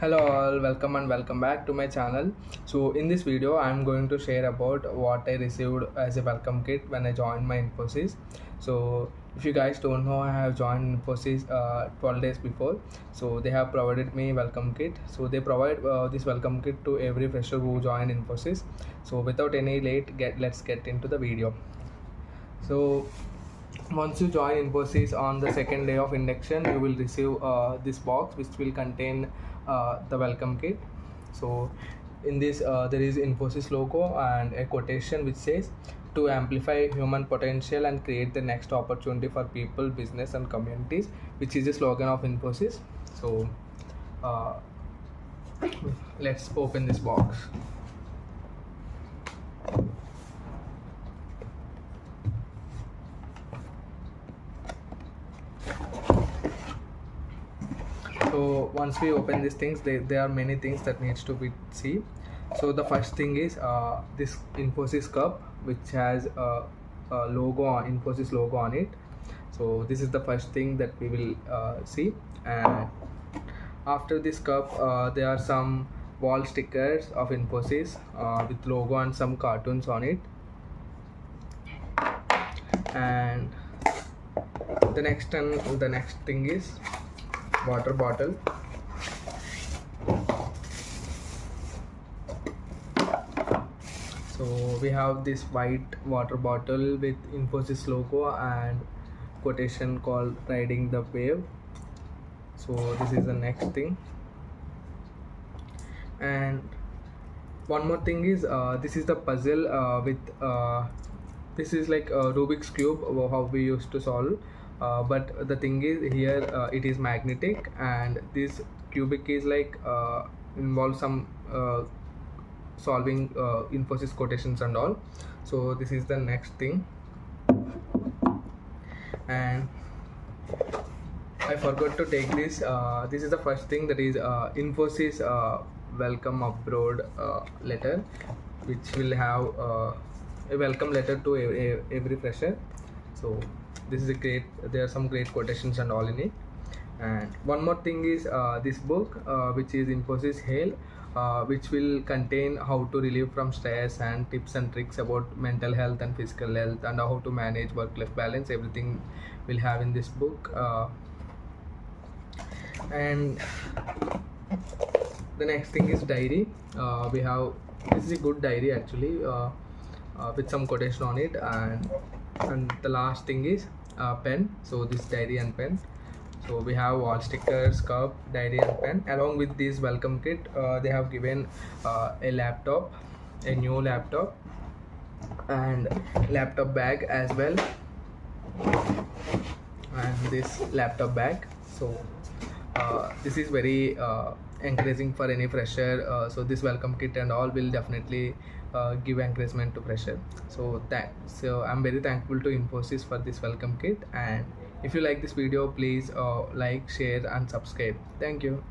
Hello all, welcome and welcome back to my channel. So in this video I'm going to share about what I received as a welcome kit when I joined my Infosys. So if you guys don't know, I have joined Infosys 12 days before. So they have provided me welcome kit. So they provide this welcome kit to every fresher who joined Infosys. So without any let's get into the video. So once you join Infosys on the second day of induction, you will receive this box which will contain the welcome kit. So in this there is Infosys logo and a quotation which says, to amplify human potential and create the next opportunity for people, business and communities, which is the slogan of Infosys. So uh, let's open this box. So once we open these things, there are many things that needs to be seen. So the first thing is this Infosys cup, which has a logo on Infosys logo on it. So this is the first thing that we will see. And after this cup, there are some wall stickers of Infosys with logo and some cartoons on it. And the next thing is water bottle. So we have this white water bottle with Infosys logo and quotation called riding the wave. So this is the next thing. And one more thing is this is the puzzle with this is like a Rubik's cube, how we used to solve. But the thing is here it is magnetic, and this cubic is like involves some solving Infosys quotations and all. So this is the next thing. And I forgot to take this. This is the first thing, that is Infosys welcome abroad letter, which will have a welcome letter to every fresher. So this is a great, there are some great quotations and all in it. And one more thing is this book which is Infosys Hail, which will contain how to relieve from stress and tips and tricks about mental health and physical health and how to manage work-life balance. Everything will have in this book. And the next thing is diary. We have, this is a good diary actually, with some quotation on it. And the last thing is pen. So this diary and pen. So we have wall stickers, cup, diary and pen. Along with this welcome kit, they have given a laptop, a new laptop, and laptop bag as well, and this laptop bag. So this is very encouraging for any fresher. So this welcome kit and all will definitely give encouragement to fresher. So I'm very thankful to Infosys for this welcome kit. And if you like this video, please like, share and subscribe. Thank you.